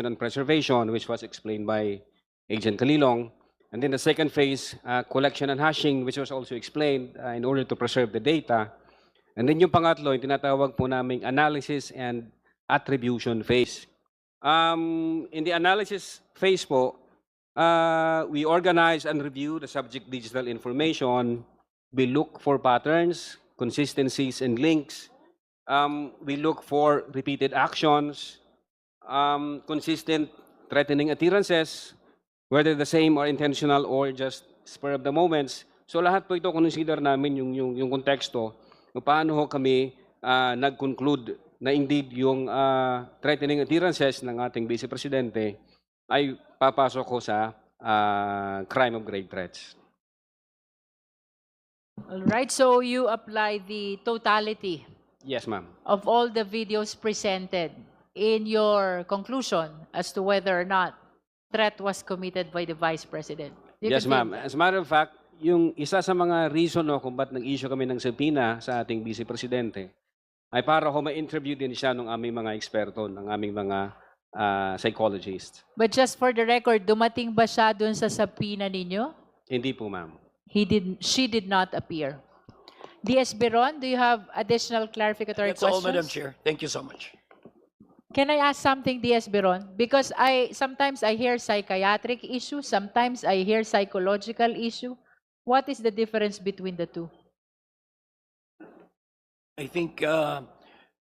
and preservation, which was explained by Agent Kalilong. And then the second phase, collection and hashing, which was also explained in order to preserve the data. And then yung pangatlo, yung tinatawag po naming analysis and attribution phase. In the analysis phase po, we organize and review the subject digital information. We look for patterns, consistencies, and links. We look for repeated actions, consistent threatening appearances, whether the same or intentional or just spur of the moments. So lahat po ito consider namin yung konteksto kung paano ho kami nag-conclude na indeed yung threatening appearances ng ating Vice Presidente ay papasok ko sa crime of grave threats. All right, so you apply the totality Yes, ma'am. of all the videos presented in your conclusion as to whether or not threat was committed by the Vice President. You Yes, continue. ma'am. As a matter of fact, yung isa sa mga reason kung ba't nag-issue kami ng subpoena sa ating Vice Presidente ay para ho ma-interview din siya ng aming mga eksperto, ng aming mga psychologists. But just for the record, dumating ba siya dun sa subpoena ninyo? Hindi po, ma'am. She did not appear. DS Beron, do you have additional clarificatory That's all, questions? Madam Chair. Thank you so much. Can I ask something, DS Beron? Because sometimes I hear psychiatric issue, sometimes I hear psychological issue. What is the difference between the two? I think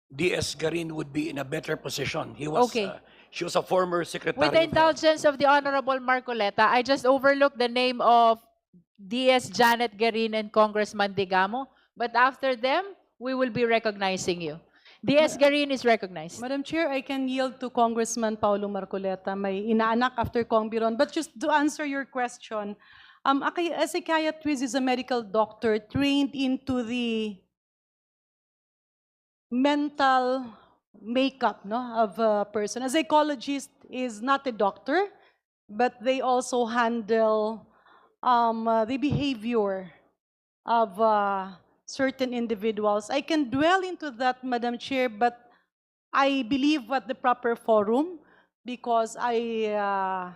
D.S. Garin would be in a better position. He was, Okay. she was a former secretary. With the of Health. indulgence of the Honorable Marcoleta, I just overlooked the name of DS Janet Garin and Congressman Digamo. But after them, we will be recognizing you. DS Garin is recognized. Madam Chair, I can yield to Congressman Paulo Marcoleta, may inaanak after Kong Biron. But just to answer your question, a psychiatrist is a medical doctor trained into the mental makeup of a person. A psychologist is not a doctor, but they also handle the behavior of certain individuals. I can dwell into that, Madam Chair, but I believe at the proper forum because I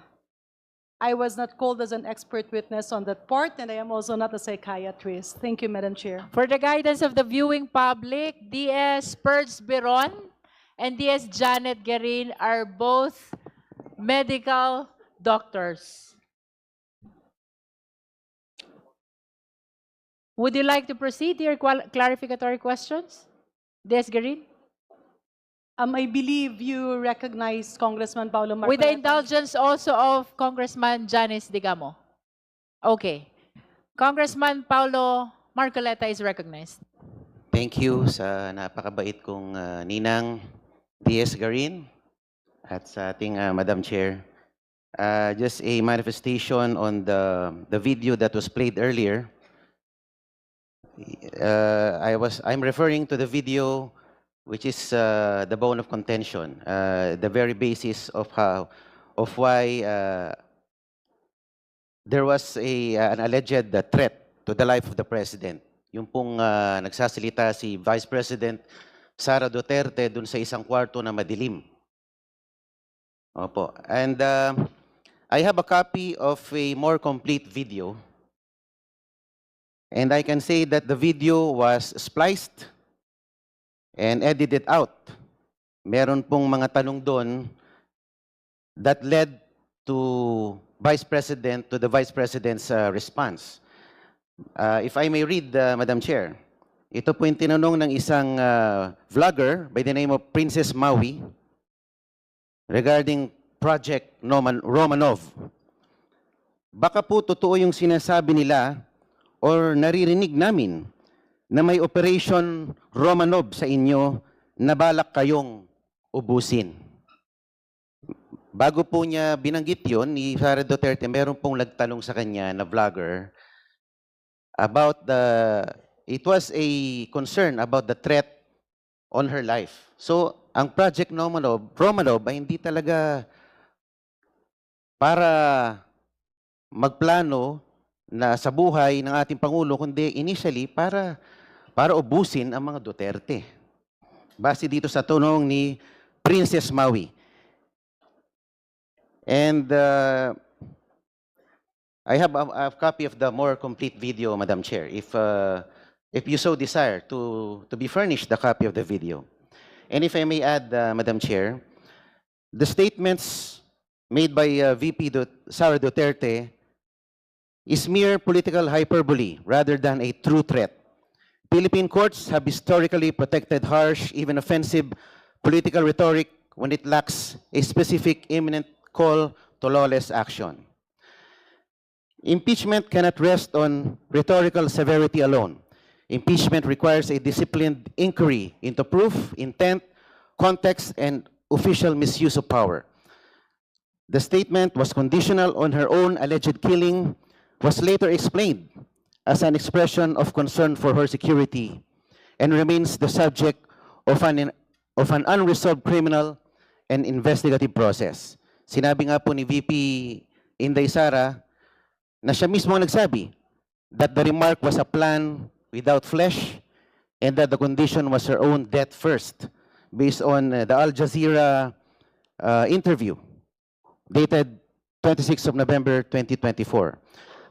was not called as an expert witness on that part, and I am also not a psychiatrist. Thank you, Madam Chair. For the guidance of the viewing public, DS Perz Beron and DS Janet Garin are both medical doctors. Would you like to proceed to your clarificatory questions? DS Garin? I believe you recognize Congressman Paulo Marcoleta. With the indulgence also of Congressman Janice Digamo. Okay. Congressman Paulo Marcoleta is recognized. Thank you sa napakabait kong ninang DS Garin at sa ating Madam Chair. Just a manifestation on the video that was played earlier. I'm referring to the video which is the bone of contention, the very basis of why there was an alleged threat to the life of the President. Yung pong nagsasalita si Vice President Sara Duterte dun sa isang kwarto na madilim. Opo. And I have a copy of a more complete video. And I can say that the video was spliced and edited out. Meron pong mga tanong doon that led to the Vice President's response. If I may read, Madam Chair, ito po yung tinanong ng isang vlogger by the name of Princess Maui regarding Project Romanov. Baka po totoo yung sinasabi nila or naririnig namin na may Operation Romanov sa inyo na balak kayong ubusin. Bago po niya binanggit yon ni Sara Duterte, meron pong nagtanong sa kanya na vlogger about it was a concern about the threat on her life. So, ang Project Romanov ay hindi talaga para magplano na sa buhay ng ating Pangulo, kundi initially para ubusin ang mga Duterte. Base dito sa tanong ni Princess Maui. And I have a copy of the more complete video, Madam Chair, if you so desire to be furnished the copy of the video. And if I may add, Madam Chair, the statements made by Sara Duterte is mere political hyperbole rather than a true threat. Philippine courts have historically protected harsh, even offensive political rhetoric when it lacks a specific imminent call to lawless action. Impeachment cannot rest on rhetorical severity alone. Impeachment requires a disciplined inquiry into proof, intent, context, and official misuse of power. The statement was conditional on her own alleged killing, was later explained as an expression of concern for her security, and remains the subject of an unresolved criminal and investigative process. Sinabi nga po ni VP Inday Sara na siya mismo ang nagsabi that the remark was a plan without flesh and that the condition was her own death first, based on the Al Jazeera interview dated 26th of November 2024.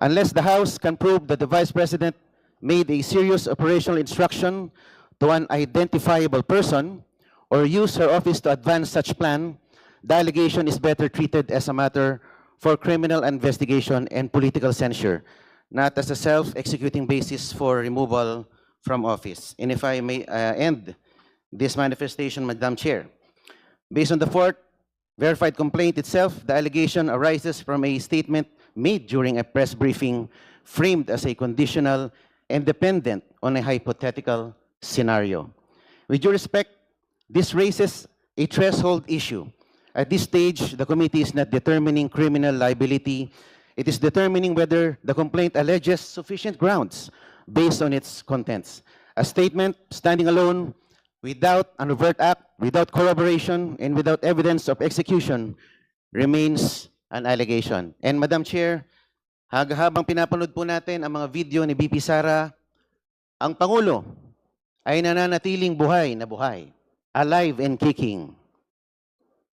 Unless the House can prove that the Vice President made a serious operational instruction to an identifiable person or used her office to advance such plan, the allegation is better treated as a matter for criminal investigation and political censure, not as a self-executing basis for removal from office. And if I may end this manifestation, Madam Chair, based on the fourth verified complaint itself, the allegation arises from a statement made during a press briefing framed as a conditional and dependent on a hypothetical scenario. With due respect, this raises a threshold issue. At this stage, the committee is not determining criminal liability. It is determining whether the complaint alleges sufficient grounds based on its contents. A statement standing alone, without an overt act, without corroboration, and without evidence of execution, remains an allegation. And Madam Chair, habang pinapanood po natin ang mga video ni VP Sara, ang Pangulo ay nananatiling buhay na buhay, alive and kicking,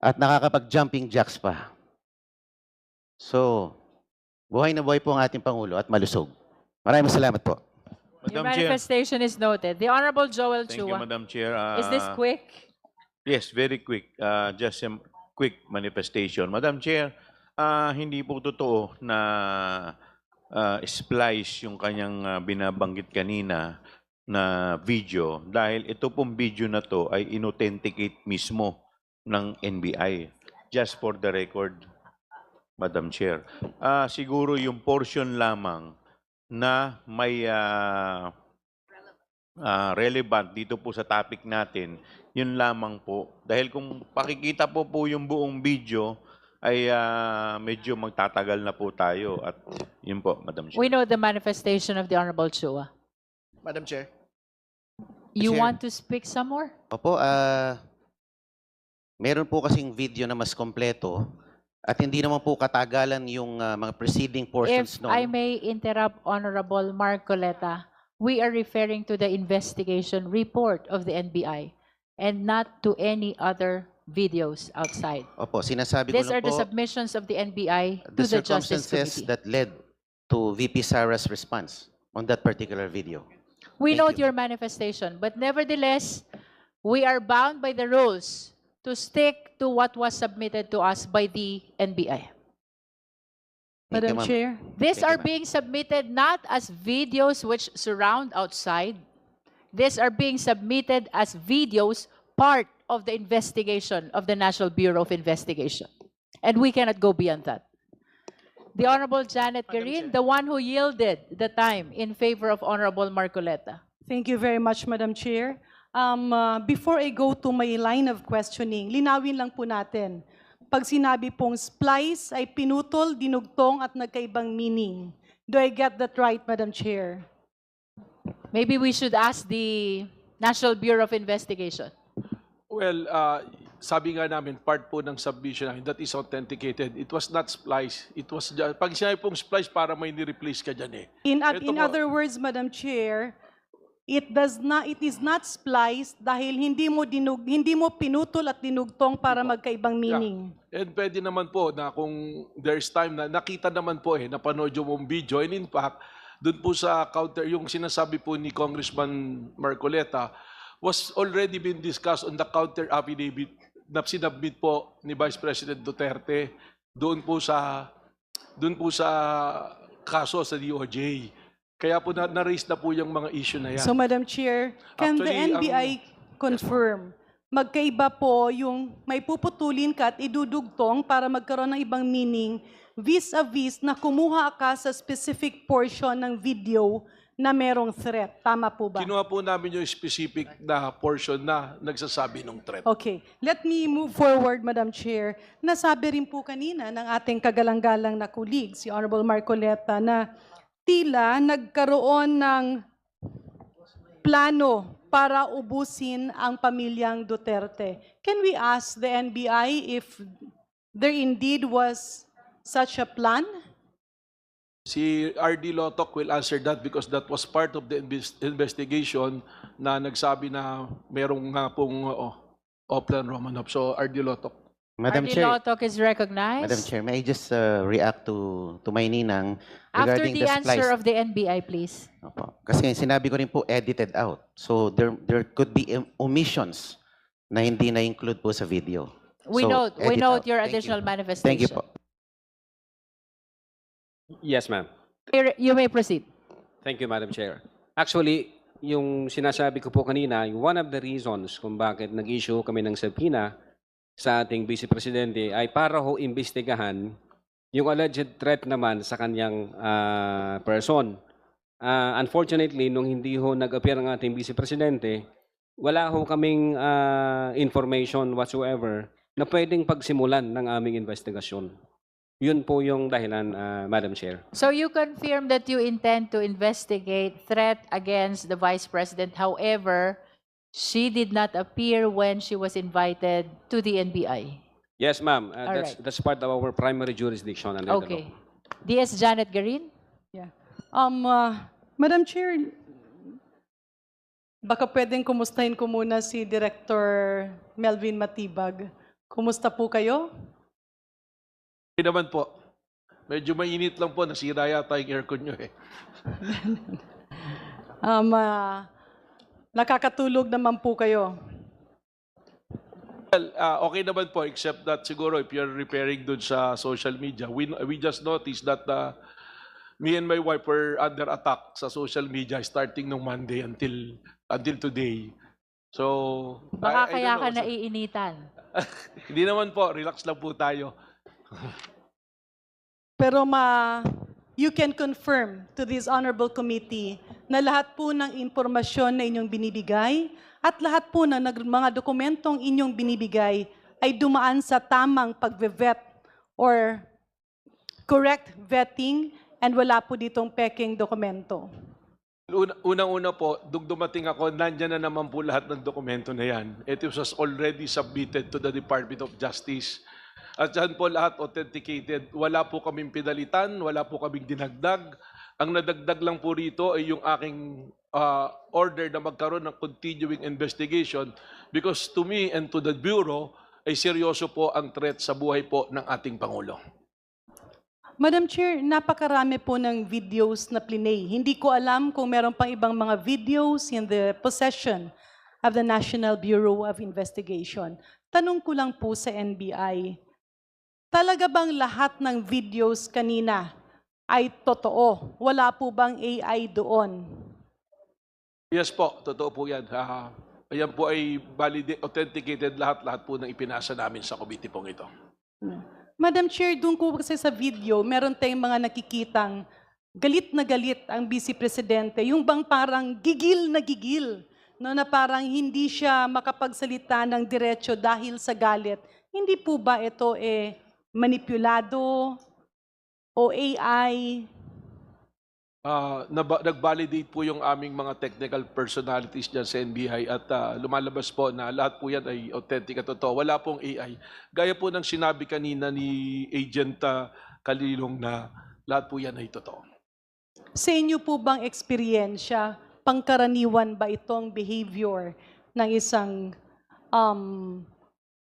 at nakakapag-jumping jacks pa. So, buhay na buhay po ang ating Pangulo at malusog. Maraming salamat po. Your Madam Chair. manifestation is noted. The Honorable Joel Thank you, Chua. Madam Chair. Is this quick? Yes, very quick. Just a quick manifestation. Madam Chair, hindi po totoo na splice yung kanyang binabanggit kanina na video dahil ito pong video na to ay inauthenticate mismo ng NBI. Just for the record, Madam Chair. Siguro yung portion lamang na may relevant dito po sa topic natin, yun lamang po. Dahil kung pakikita po yung buong video, ay medyo magtatagal na po tayo. At yun po, Madam Chair. We know the manifestation of the Honorable Chua. Madam Chair. You Chair. want to speak some more? Opo, meron po kasing video na mas kompleto at hindi naman po katagalan yung mga preceding portions If noon. I may interrupt, Honorable Marcoleta, we are referring to the investigation report of the NBI and not to any other videos outside. Opo, sinasabi ko These are lang the po submissions of the NBI the to the Justice circumstances Committee. that led to VP Sara's response on that particular video. We Thank note you. your manifestation, but nevertheless, we are bound by the rules to stick to what was submitted to us by the NBI. Thank you, Madam ma'am. Chair. These Thank you, are ma'am. being submitted not as videos which surround outside. These are being submitted as videos, part of the investigation of the National Bureau of Investigation. And we cannot go beyond that. The Honorable Janet Garin, the one who yielded the time in favor of Honorable Marcoleta. Thank you very much, Madam Chair. Before I go to my line of questioning, linawin lang po natin. Pag sinabi pong splice ay pinutol, dinugtong at nagkaibang meaning. Do I get that right, Madam Chair? Maybe we should ask the National Bureau of Investigation. Well, sabi nga namin, part po ng submission namin, that is authenticated. It was not splice. It was just, pag sinabi pong splice, para may ni-replace ka dyan eh. In Ito po. other words, Madam Chair, it is not spliced dahil hindi mo pinutol at dinugtong para magkaibang meaning. And pwede naman po na kung there's time na nakita naman po napanood yung mong video, and in fact, doon po sa counter, yung sinasabi po ni Congressman Marcoleta was already been discussed on the counter affidavit na sinabmit po ni Vice President Duterte doon po sa kaso sa DOJ. Kaya po na-raise na po yung mga issue na yan. So, Madam Chair, can the Actually, NBI confirm, magkaiba po yung may puputulin ka at idudugtong para magkaroon ng ibang meaning vis-a-vis na kumuha ka sa specific portion ng video na merong threat. Tama po ba? Kinuha po namin yung specific na portion na nagsasabi ng threat. Okay. Let me move forward, Madam Chair. Nasabi rin po kanina ng ating kagalang-galang na colleague, si Honorable Marcoleta, na tila nagkaroon ng plano para ubusin ang pamilyang Duterte. Can we ask the NBI if there indeed was such a plan? Si RD Lotok will answer that because that was part of the investigation na nagsabi na merong nga pong Oplan Romanov. So RD Lotok. Madam RD Chair, Lotok is recognized. Madam Chair, may I just react to my ninang After regarding the answer spliced? of the NBI, please. Opo. Kasi sinabi ko rin po edited out. So there could be omissions na hindi na-include po sa video. We So, note edit out. your Thank you. additional manifestation. Thank you po. Yes, ma'am. You may proceed. Thank you, Madam Chair. Actually, yung sinasabi ko po kanina, yung one of the reasons kung bakit nag-issue kami ng subpoena sa ating Vice Presidente ay para ho imbestigahan yung alleged threat naman sa kanyang person. Unfortunately, nung hindi ho nag-appear ang ating Vice Presidente, wala ho kaming information whatsoever na pwedeng pagsimulan ng aming investigasyon. Yun po yung dahilan, Madam Chair. So you confirm that you intend to investigate threat against the Vice President. However, she did not appear when she was invited to the NBI. Yes, ma'am. Alright. That's part of our primary jurisdiction under the law. Okay. DS Janet Garin? Yeah. Madam Chair, baka pwedeng kumustahin ko muna si Director Melvin Matibag. Kumusta po kayo? Hindi naman po. Medyo mainit lang po. Nasira yata yung aircon nyo eh. Nakakatulog naman po kayo. Well, okay naman po except that siguro if you're repairing dun sa social media, we just noticed that me and my wife were under attack sa social media starting nung Monday until today. So, Baka I kaya don't ka know. naiinitan. Hindi naman po. Relax lang po tayo. Pero you can confirm to this honorable committee na lahat po ng impormasyon na inyong binibigay at lahat po ng mga dokumentong inyong binibigay ay dumaan sa tamang pag-vet or correct vetting and wala po ditong peking dokumento. Unang-una po, dumating ako, nandyan na naman po lahat ng dokumento na yan. It was already submitted to the Department of Justice. At dyan po lahat authenticated. Wala po kaming pinalitan, wala po kaming dinagdag. Ang nadagdag lang po rito ay yung aking order na magkaroon ng continuing investigation because to me and to the Bureau ay seryoso po ang threat sa buhay po ng ating Pangulo. Madam Chair, napakarami po ng videos na plinay. Hindi ko alam kung meron pang ibang mga videos in the possession of the National Bureau of Investigation. Tanong ko lang po sa NBI, talaga bang lahat ng videos kanina ay totoo? Wala po bang AI doon? Yes po, totoo po yan. Ayan po ay authenticated lahat-lahat po ng ipinasa namin sa committee pong ito. Madam Chair, doon ko kasi sa video, meron tayong mga nakikitang galit na galit ang Vice Presidente. Yung bang parang gigil na gigil, no, na parang hindi siya makapagsalita ng diretso dahil sa galit. Hindi po ba ito manipulado o AI? Nag-validate po yung aming mga technical personalities dyan sa NBI at lumalabas po na lahat po yan ay authentic at totoo. Wala pong AI. Gaya po ng sinabi kanina ni Agent Kalilong na lahat po yan ay totoo. Sa inyo po bang eksperyensya, pangkaraniwan ba itong behavior ng isang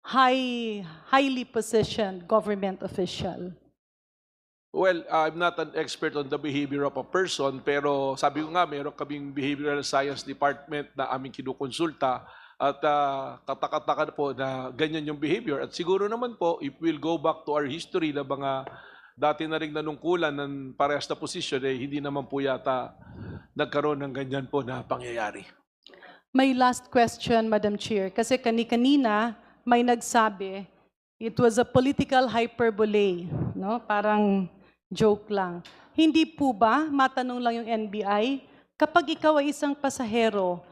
highly positioned government official? Well, I'm not an expert on the behavior of a person, pero sabi ko nga, meron kaming behavioral science department na aming kinukonsulta at katakataka po na ganyan yung behavior. At siguro naman po, if we'll go back to our history na mga dati na rin nanungkulan ng parehas na posisyon, hindi naman po yata nagkaroon ng ganyan po na pangyayari. My last question, Madam Chair, kasi kanina may nagsabi, it was a political hyperbole, no? Parang joke lang. Hindi po ba, matanong lang yung NBI, kapag ikaw ay isang pasahero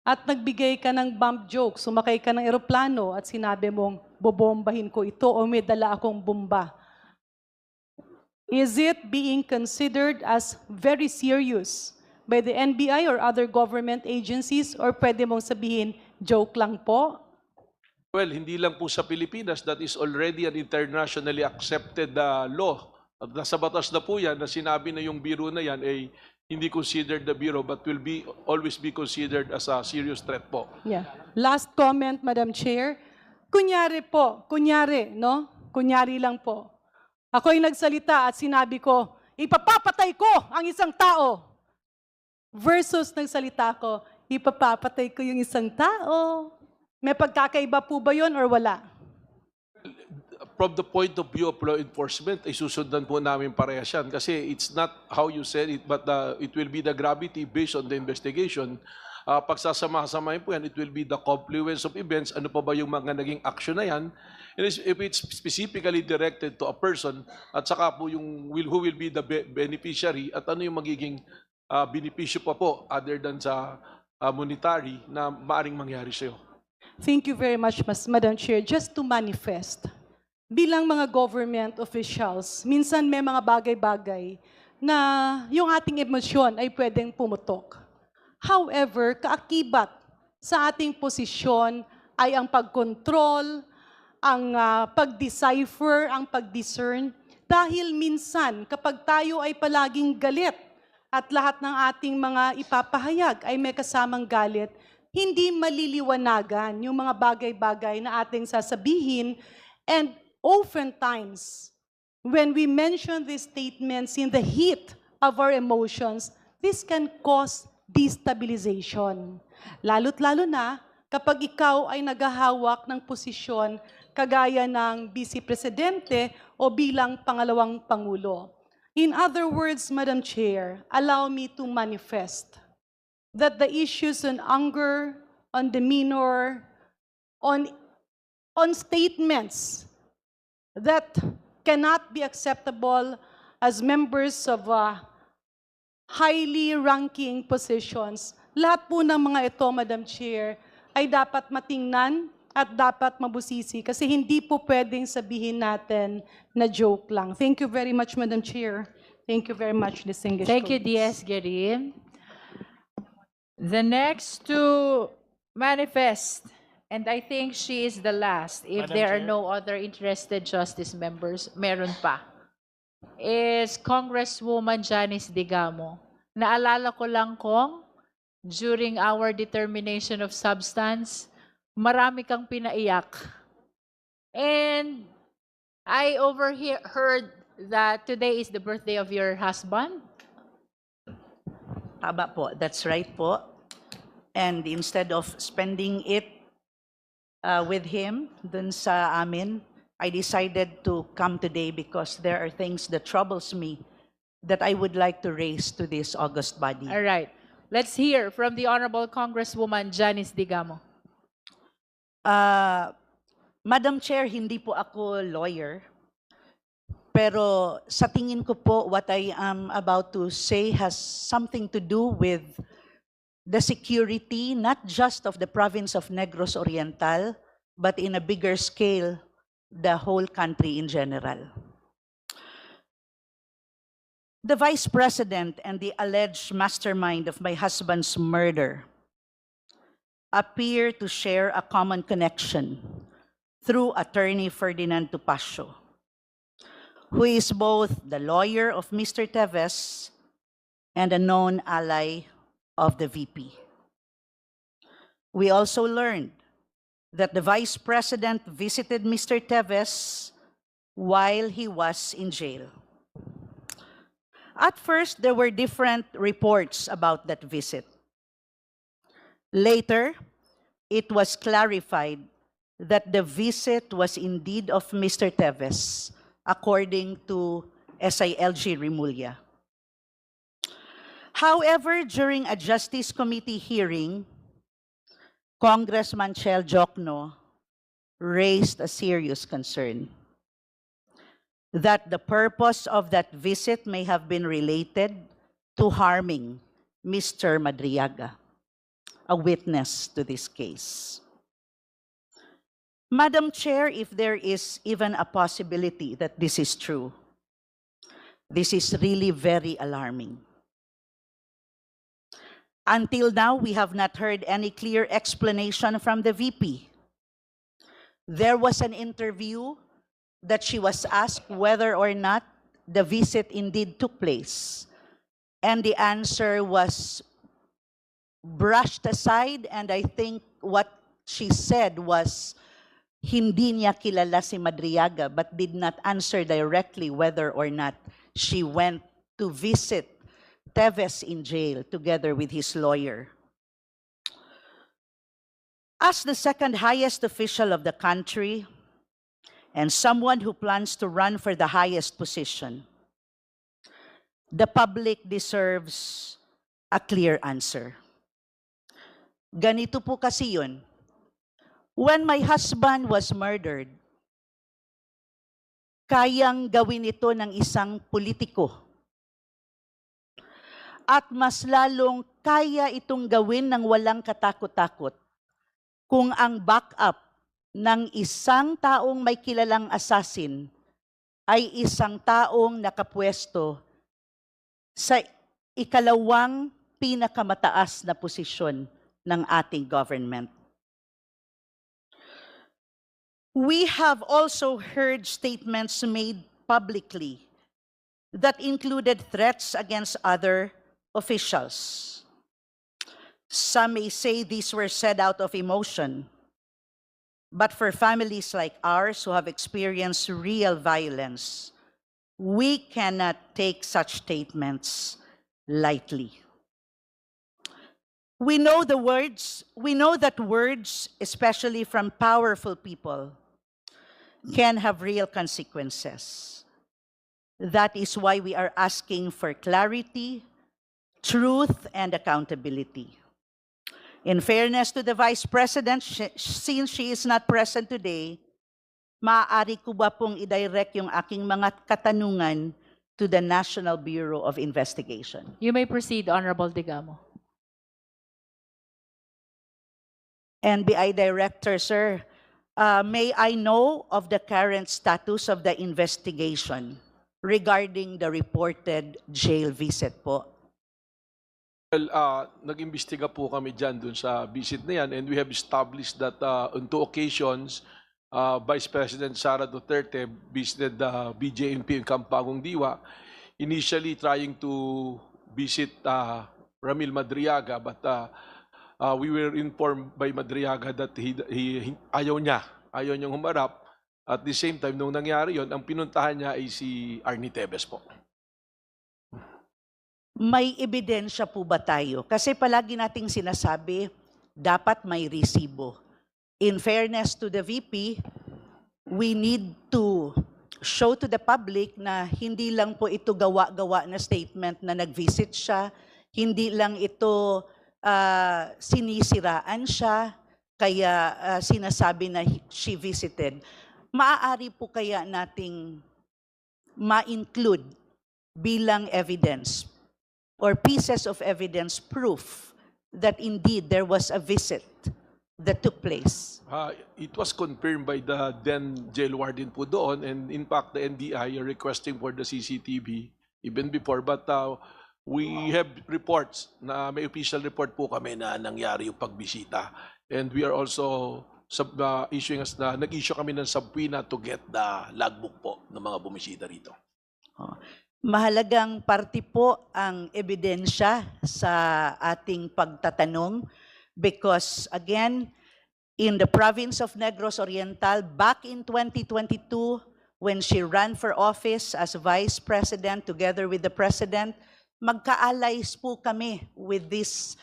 at nagbigay ka ng bomb joke, sumakay ka ng eroplano at sinabi mong, bobombahin ko ito o may dala akong bomba, is it being considered as very serious by the NBI or other government agencies, or pwede mong sabihin, joke lang po? Well, hindi lang po sa Pilipinas, that is already an internationally accepted law. At nasa batas na po yan na sinabi na yung biro na yan ay hindi considered the biro but will always be considered as a serious threat po. Yeah. Last comment, Madam Chair. Kunyari no? Kunyari lang po. Ako ay nagsalita at sinabi ko, ipapapatay ko ang isang tao. Versus nagsalita ko, ipapapatay ko yung isang tao. May pagkakaiba po ba yun or wala? From the point of view of law enforcement, ay susundan po namin parehas yan. Kasi it's not how you said it, but it will be the gravity based on the investigation. Pagsasama-samahin po yan, it will be the confluence of events. Ano pa ba yung mga naging action na yan? And if it's specifically directed to a person, at saka po yung who will be the beneficiary, at ano yung magiging benepisyo pa po other than sa monetary na maaring mangyari sa'yo. Thank you very much, Madam Chair. Just to manifest, bilang mga government officials, minsan may mga bagay-bagay na yung ating emosyon ay pwedeng pumutok. However, kaakibat sa ating posisyon ay ang pagkontrol, ang pag-decipher, ang pag-discern. Dahil minsan, kapag tayo ay palaging galit at lahat ng ating mga ipapahayag ay may kasamang galit, hindi maliliwanagan yung mga bagay-bagay na ating sasabihin. And oftentimes, when we mention these statements in the heat of our emotions, this can cause destabilization. Lalo't lalo na kapag ikaw ay naghahawak ng posisyon kagaya ng Vice Presidente o bilang pangalawang Pangulo. In other words, Madam Chair, allow me to manifest that the issues on anger, on demeanor, on statements that cannot be acceptable as members of highly ranking positions, lahat po ng mga ito, Madam Chair, ay dapat matingnan at dapat mabusisi kasi hindi po pwedeng sabihin natin na joke lang. Thank you very much, Madam Chair. Thank you very much, distinguished Thank you, colleagues. DS Guerin. The next to manifest, and I think she is the last, if Madam there are Chair. no other interested justice members, meron pa, is Congresswoman Janice Digamo. Naalala ko lang kung during our determination of substance, marami kang pinaiyak. And I overheard that today is the birthday of your husband. Tama po, that's right po. And instead of spending it with him dun sa amin, I decided to come today because there are things that troubles me that I would like to raise to this august body. All right. Let's hear from the Honorable Congresswoman Janice Digamo. Madam Chair, hindi po ako lawyer. Pero sa tingin ko po, what I am about to say has something to do with the security, not just of the province of Negros Oriental, but in a bigger scale, the whole country in general. The Vice President and the alleged mastermind of my husband's murder appear to share a common connection through attorney Ferdinand Tupacio, who is both the lawyer of Mr. Teves and a known ally of the VP. We also learned that the Vice President visited Mr. Teves while he was in jail. At first, there were different reports about that visit. Later, it was clarified that the visit was indeed of Mr. Teves, according to SILG Remulla. However, during a Justice Committee hearing, Congressman Chel Jokno raised a serious concern that the purpose of that visit may have been related to harming Mr. Madriaga, a witness to this case. Madam Chair, if there is even a possibility that this is true, this is really very alarming. Until now, we have not heard any clear explanation from the VP. There was an interview that she was asked whether or not the visit indeed took place. And the answer was brushed aside, and I think what she said was, hindi niya kilala si Madriaga, but did not answer directly whether or not she went to visit Teves in jail together with his lawyer. As the second highest official of the country and someone who plans to run for the highest position, the public deserves a clear answer. Ganito po kasi yun. When my husband was murdered, kayang gawin ito ng isang politiko. At mas lalong kaya itong gawin ng walang katakot-takot kung ang backup ng isang taong may kilalang assassin ay isang taong nakapwesto sa ikalawang pinakamataas na posisyon ng ating government. We have also heard statements made publicly that included threats against other officials. Some may say these were said out of emotion, but for families like ours who have experienced real violence, we cannot take such statements lightly. We know that words, especially from powerful people, can have real consequences. That is why we are asking for clarity, truth, and accountability. In fairness to the Vice President, since she is not present today, maaari ko ba pong i-direct yung aking mga katanungan to the National Bureau of Investigation? You may proceed, Honorable Digamo. NBI Director, sir, may I know of the current status of the investigation regarding the reported jail visit po? Well, nag-imbestiga po kami dyan dun sa visit na yan, and we have established that on 2 occasions, Vice President Sara Duterte visited the BJMP in Campagong Diwa, initially trying to visit Ramil Madriaga, but we were informed by Madriaga that ayaw niyang humarap. At the same time, nung nangyari yon, ang pinuntahan niya ay si Arnie Teves po. May ebidensya po ba tayo? Kasi palagi nating sinasabi, dapat may resibo. In fairness to the VP, we need to show to the public na hindi lang po ito gawa-gawa na statement na nag-visit siya, hindi lang ito sinisiraan siya, kaya sinasabi na she visited. Maaari po kaya nating ma-include bilang evidence or pieces of evidence proof that indeed there was a visit that took place? It was confirmed by the then jail warden po doon, and in fact, the NBI are requesting for the CCTV even before, but we have reports na may official report po kami na nangyari yung pagbisita, and we are also nag-issue kami ng subpoena to get the logbook po ng mga bumisita rito. Mahalagang parte po ang ebidensya sa ating pagtatanong because again, in the province of Negros Oriental, back in 2022, when she ran for office as Vice President together with the President, magka-allies po kami with this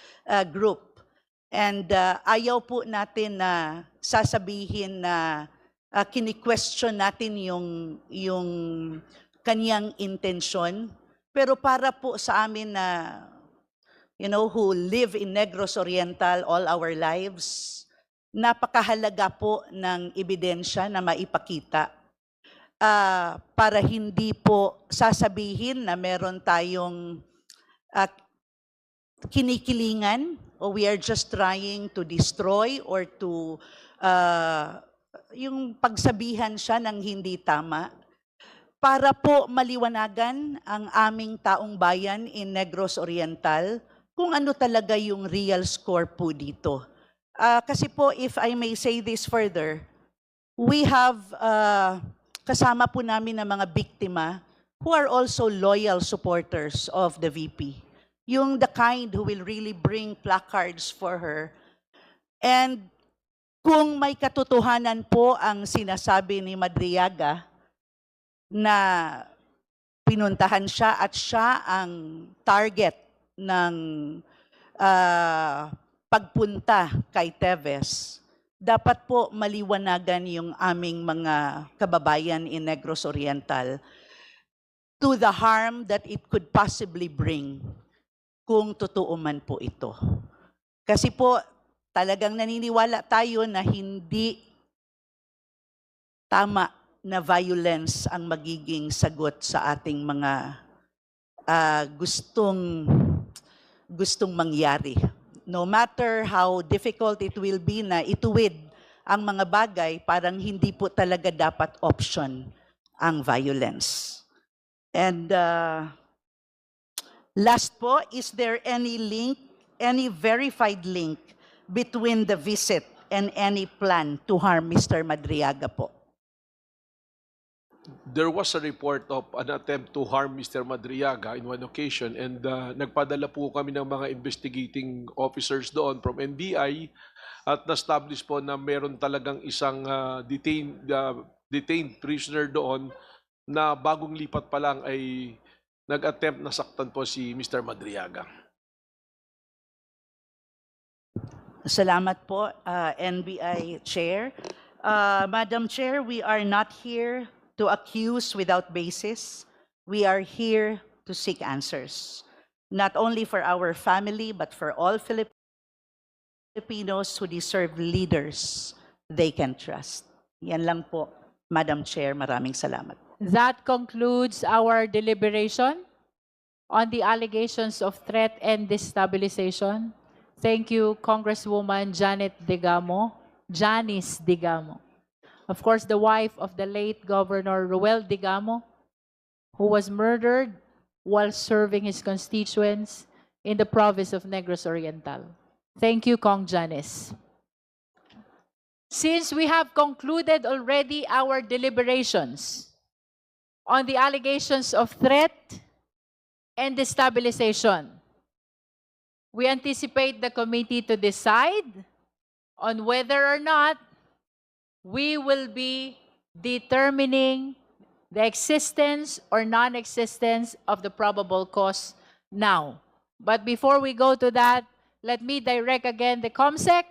group. And ayaw po natin na sasabihin na kini-question natin yung kanyang intensyon. Pero para po sa amin na, who live in Negros Oriental all our lives, napakahalaga po ng ebidensya na maipakita para hindi po sasabihin na meron tayong kinikilingan o we are just trying to destroy or to yung pagsabihan siya ng hindi tama para po maliwanagan ang aming taong bayan in Negros Oriental kung ano talaga yung real score po dito. Kasi po, if I may say this further, we have kasama po namin ng mga biktima who are also loyal supporters of the VP. Yung the kind who will really bring placards for her. And kung may katotohanan po ang sinasabi ni Madriaga na pinuntahan siya at siya ang target ng pagpunta kay Teves, dapat po maliwanagan yung aming mga kababayan in Negros Oriental to the harm that it could possibly bring kung totoo man po ito. Kasi po, talagang naniniwala tayo na hindi tama na violence ang magiging sagot sa ating mga gustong mangyari. No matter how difficult it will be na ituwid ang mga bagay, parang hindi po talaga dapat option ang violence. And last po, is there any link, any verified link between the visit and any plan to harm Mr. Madriaga po? There was a report of an attempt to harm Mr. Madriaga in one occasion and nagpadala po kami ng mga investigating officers doon from NBI at na-establish po na meron talagang isang detained prisoner doon na bagong lipat pa lang ay nag-attempt na saktan po si Mr. Madriaga. Salamat po, NBI Chair. Madam Chair, we are not here to accuse without basis. We are here to seek answers, not only for our family, but for all Filipinos who deserve leaders they can trust. Yan lang po, Madam Chair. Maraming salamat. That concludes our deliberation on the allegations of threat and destabilization. Thank you, Congresswoman Janice Digamo. Of course, the wife of the late Governor Ruel Digamo, who was murdered while serving his constituents in the province of Negros Oriental. Thank you, Cong Janice. Since we have concluded already our deliberations on the allegations of threat and destabilization, we anticipate the committee to decide on whether or not we will be determining the existence or non-existence of the probable cause now. But before we go to that, let me direct again the COMSEC.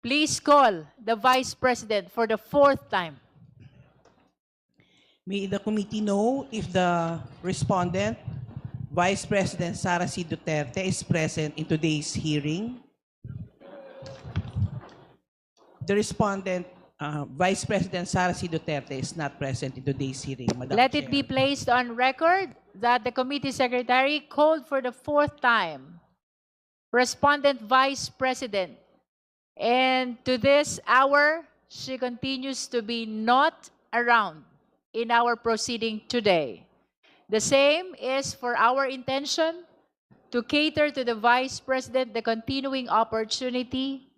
Please call the Vice President for the 4th time. May the committee know if the respondent, Vice President Sara C. Duterte, is present in today's hearing? The respondent, Vice President Sara C. Duterte, is not present in today's hearing, Madam Let Chair. it be placed on record that the committee secretary called for the 4th time Respondent Vice President. And to this hour, she continues to be not around in our proceeding today. The same is for our intention to cater to the Vice President the continuing opportunity